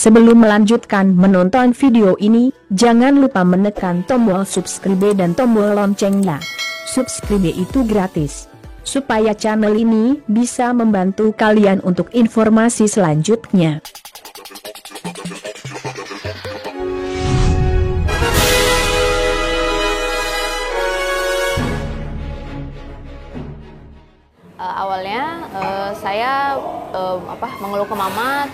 Sebelum melanjutkan menonton video ini, jangan lupa menekan tombol subscribe dan tombol loncengnya. Subscribe itu gratis, supaya channel ini bisa membantu kalian untuk informasi selanjutnya. Awalnya saya mengeluh ke mama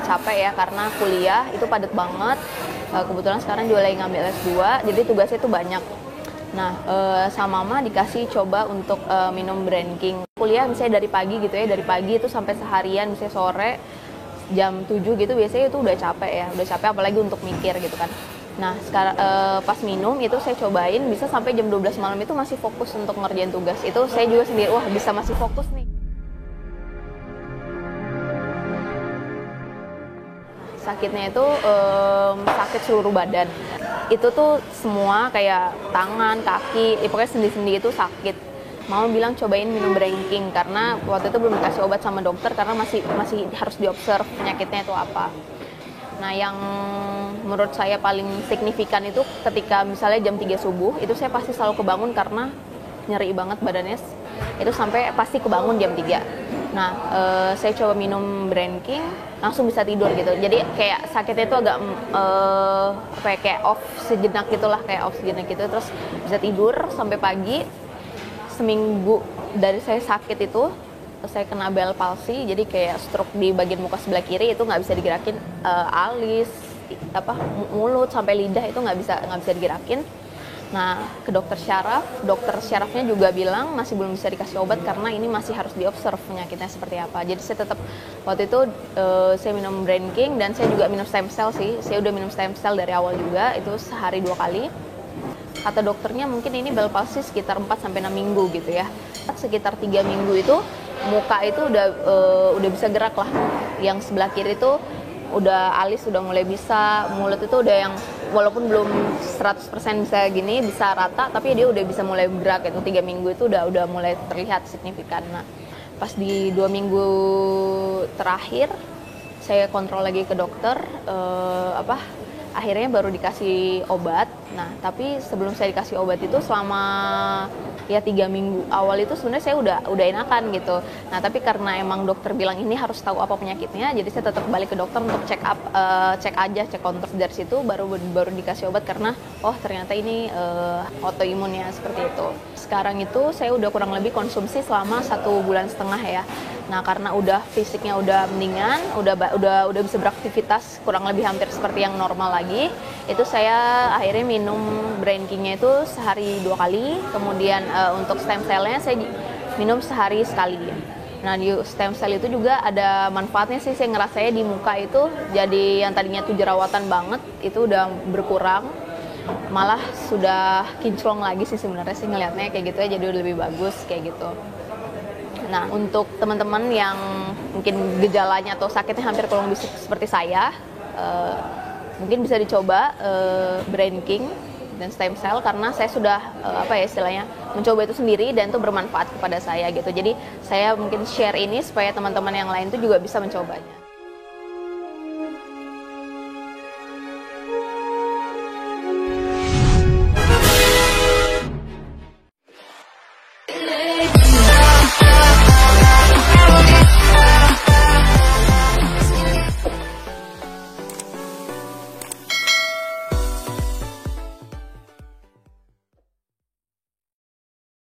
capek ya karena kuliah itu padat banget. Kebetulan sekarang juga lagi ngambil S2, jadi tugasnya itu banyak. Nah, sama mama dikasih coba untuk minum Brain King. Kuliah misalnya dari pagi gitu ya, dari pagi itu sampai seharian, misalnya sore jam 7 gitu biasanya itu udah capek ya, udah capek apalagi untuk mikir gitu kan. Nah, sekarang pas minum itu saya cobain bisa sampai jam 12 malam itu masih fokus untuk ngerjain tugas. Itu saya juga sendiri, wah bisa masih fokus nih. Sakitnya itu sakit seluruh badan. Itu tuh semua kayak tangan, kaki, pokoknya sendi-sendi itu sakit. Mama bilang cobain minum Brain King karena waktu itu belum dikasih obat sama dokter karena masih harus diobserv penyakitnya itu apa. Nah, yang menurut saya paling signifikan itu ketika misalnya jam 3 subuh, itu saya pasti selalu kebangun karena nyeri banget badannya. Itu sampai pasti kebangun jam 3. Nah, saya coba minum Brain King, langsung bisa tidur gitu. Jadi kayak sakitnya itu agak kayak off sejenak gitulah, kayak off sejenak gitu. Terus bisa tidur sampai pagi. Seminggu dari saya sakit itu, saya kena Bell palsy, jadi kayak stroke di bagian muka sebelah kiri itu nggak bisa digerakin, alis, mulut sampai lidah itu nggak bisa digerakin. Nah, ke dokter syarafnya juga bilang masih belum bisa dikasih obat karena ini masih harus diobserv penyakitnya seperti apa. Jadi saya tetap waktu itu saya minum Brain King dan saya juga minum stem cell sih. Saya udah minum stem cell dari awal juga, itu sehari 2 kali. Kata dokternya mungkin ini Bell palsy sekitar 4-6 minggu gitu ya. Sekitar 3 minggu itu muka itu udah bisa gerak lah. Yang sebelah kiri itu udah alis udah mulai bisa, mulut itu udah yang walaupun belum 100% bisa gini, bisa rata, tapi dia udah bisa mulai bergerak gitu. 3 minggu itu udah mulai terlihat signifikan. Nah, pas di 2 minggu terakhir saya kontrol lagi ke dokter, akhirnya baru dikasih obat. Nah, tapi sebelum saya dikasih obat itu selama ya 3 minggu awal itu sebenarnya saya udah enakan gitu. Nah, tapi karena emang dokter bilang ini harus tahu apa penyakitnya, jadi saya tetap balik ke dokter untuk cek kontrol. Dari situ baru dikasih obat karena oh ternyata ini autoimun ya, seperti itu. Sekarang itu saya udah kurang lebih konsumsi selama 1,5 bulan ya. Nah, karena udah fisiknya udah mendingan, udah bisa beraktivitas kurang lebih hampir seperti yang normal lagi, itu saya akhirnya minum Brain King-nya itu sehari 2 kali, kemudian untuk stem cell-nya saya minum sehari sekali. Nah, di stem cell itu juga ada manfaatnya sih, saya ngerasanya di muka itu jadi yang tadinya tuh jerawatan banget, itu udah berkurang, malah sudah kinclong lagi sih sebenarnya sih ngelihatnya kayak gitu ya, jadi udah lebih bagus kayak gitu. Nah, untuk teman-teman yang mungkin gejalanya atau sakitnya hampir kurang lebih seperti saya, mungkin bisa dicoba Brain King dan stem cell karena saya sudah istilahnya mencoba itu sendiri dan itu bermanfaat kepada saya gitu. Jadi saya mungkin share ini supaya teman-teman yang lain itu juga bisa mencobanya.